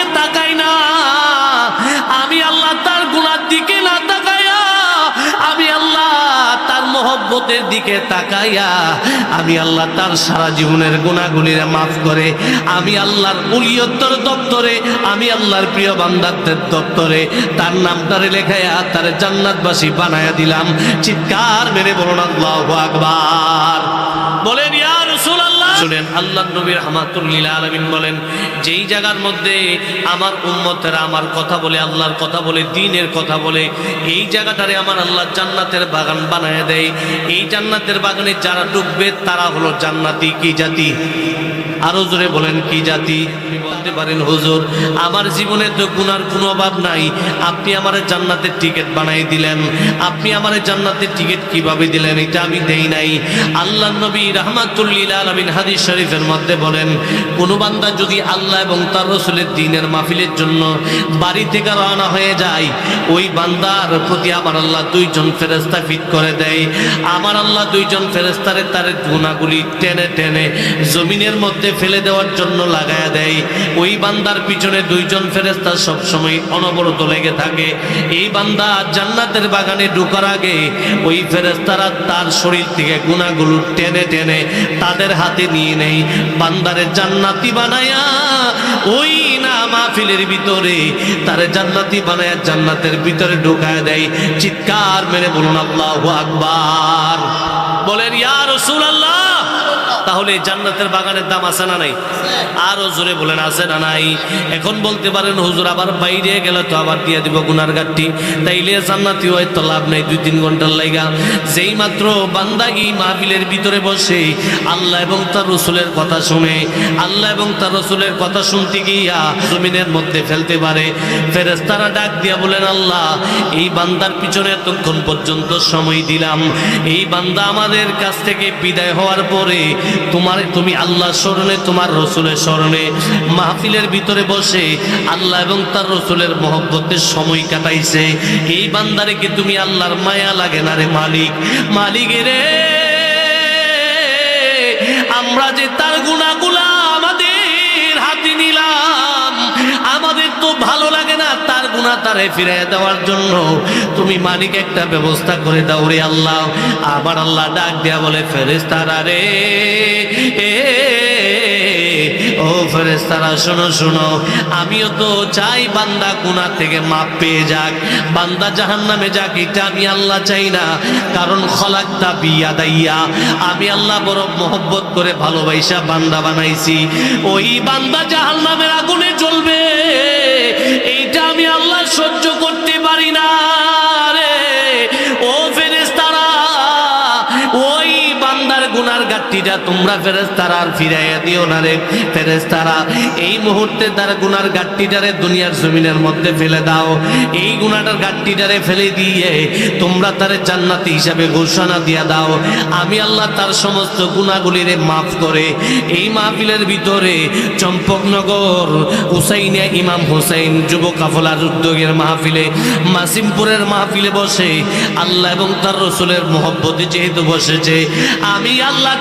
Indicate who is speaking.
Speaker 1: দিকে তাকাই না, আমি আল্লাহ তার গুনার দিকে না তাকাইয়া, আমি আল্লাহ তার মহব্বতের দিকে তাকাইয়া, আমি আল্লাহ তার সারা জীবনের গুনাহগুলিরে মাফ করে, আমি আল্লাহর উলিয়তের দপ্তরে, আমি আল্লাহর প্রিয় বান্দাদের দপ্তরে তার নামটারে লেখাইয়া তার জান্নাতবাসী বানায়া দিলাম। চিৎকার মেরে বলুন আল্লাহু আকবার। বলেন ইয়া রাসূলুল্লাহ। শুনেন, আল্লাহর নবী রাহমাতুল লিল আলামিন বলেন, যেই জায়গার মধ্যে আমার উম্মতেরা আমার কথা বলে, আল্লাহর কথা বলে, দ্বীনের কথা বলে, এই জায়গাটারে আমার আল্লাহ জান্নাতের বাগান বানায় দেয়। এই জান্নাতের বাগানে যারা ঢুকবে তারা হলো জান্নাতি। কি জাতি? আরো জোরে বলেন, কি জাতি? বলতে পারেন হুজুর, আমার জীবনে তো গুনার কোনো অভাব নাই, আপনি আমার জান্নাতের টিকিট বানাই দিলেন। আপনি আমার জান্নাতের টিকিট কিভাবে দিলেন? এটা আমি দেই নাই। আল্লাহর নবী রাহমাতুল লিল আলামিন হাদিস শরীফের মধ্যে বলেন, কোন বান্দা যদি আল্লাহ এবং তার রাসূলের দ্বীনের মাহফিলের জন্য বাড়ি থেকে রওনা হয়ে যায়, ওই বান্দার প্রতি আমার আল্লাহ দুইজন ফেরেশতা ফিট করে দেয়। আমার আল্লাহ দুইজন ফেরেশতারে তার গুনাহগুলি টেনে টেনে জমিনের মধ্যে ফেলে দেওয়ার জন্য লাগায়া দেয়। ওই বান্দার পিছনে দুইজন ফেরেশতা সব সময় অনবরত লেগে থাকে। এই বান্দা জান্নাতের বাগানে ঢোকার আগে ওই ফেরেশতারা তার শরীর থেকে গুনাহগুলো টেনে টেনে তাদের হাতে নিয়ে নেই, বান্দারে জান্নাতি বানায়া ওই না মাহফিলের ভিতরে তারে জান্নাতি বানায়া জান্নাতের ভিতরে ঢোকায় দেয়। চিৎকার মেরে বলুন আল্লাহু আকবার। বলেন ইয়া রাসূলুল্লাহ। তাহলে জান্নাতের বাগানের দাম আছে না নাই? আরো জোরে বলেন, আছে না নাই? এখন বলতে পারেন হুজুর, আবার বাইরে গেলে তো আবার দিয়ে দিব গুনার গাঠটি, তাইলে জান্নাতি হয় তো লাভ নাই 2-3 ঘন্টার লাইগা। যেই মাত্র বান্দা এই মাহফিলের ভিতরে বসে আল্লাহ এবং তার রাসূলের কথা শুনে, আল্লাহ এবং তার রাসূলের কথা শুনতে গিয়া জমিনের মধ্যে ফেলতে পারে, ফেরেশতারা ডাক দিয়া বলেন, আল্লাহ এই বান্দার পিছনে এতক্ষণ পর্যন্ত সময় দিলাম, এই বান্দা আমাদের কাছ থেকে বিদায় হওয়ার পরে তুমি আল্লাহর স্মরণে, তোমার রাসূলের স্মরণে মাহফিলের ভিতরে বসে আল্লাহ এবং তার রাসূলের মহব্বতের সময় কাটাইছে। এই বান্দারে কি তুমি আল্লাহর মায়া লাগে না রে মালিক? মালিক রে, আমরা যে তার গুনাহগুলা আমাদের হাতে নিলাম, আমাদের তো ভালো লাগে না তার গুনাহ তারে ফিরিয়ে দেওয়ার জন্য, তুমি মালিক একটা ব্যবস্থা করে দাও রে আল্লাহ। আবার আল্লাহ ডাক দেয়া বলে, ফেরেশতারা রে, ও ফেরেশতারা শোনো শোনো, আমিও তো চাই বান্দা গুনাহ থেকে মাপ পেয়ে যাক, বান্দা জাহান্নামে যাক, এটা আমি আল্লাহ চাই না। কারণ খলাকতা বিয়াদাইয়া, আমি আল্লাহ বড় মহব্বত করে ভালোবাসা বান্দা বানাইছি, ওই বান্দা জাহান্নামের আগুনে জ্বলবে, এইটা আমি আল্লাহ সহ্য করতে পারি না রে। ও ফেরেশতারা, ওই বান্দার গুনার গাট্টিটা তোমরা ফেরেশতারা আর ফিরাইয়া দিও না রে। ফেরেশতারা এই মুহূর্তে তার গুনার গাট্টিটারে দুনিয়ার জমিনের মধ্যে ফেলে দাও, এই গুনাটার গাট্টিটারে ফেলে দিয়ে তোমরা তারে জান্নাতি হিসাবে ঘোষণা দিয়া দাও। আমি আল্লাহ তার সমস্ত গুনাহগুলিরে মাফ করে এই মাহফিলের ভিতরে চম্পকনগর হুসাইনিয়া ইমাম হুসাইন যুব কাফলার উদ্যোগের মাহফিলে, মাসিমপুরের মাহফিলে বসে আল্লাহ এবং তার রাসূলের মহব্বতে যেহেতু বসেছে, আমি আল্লাহ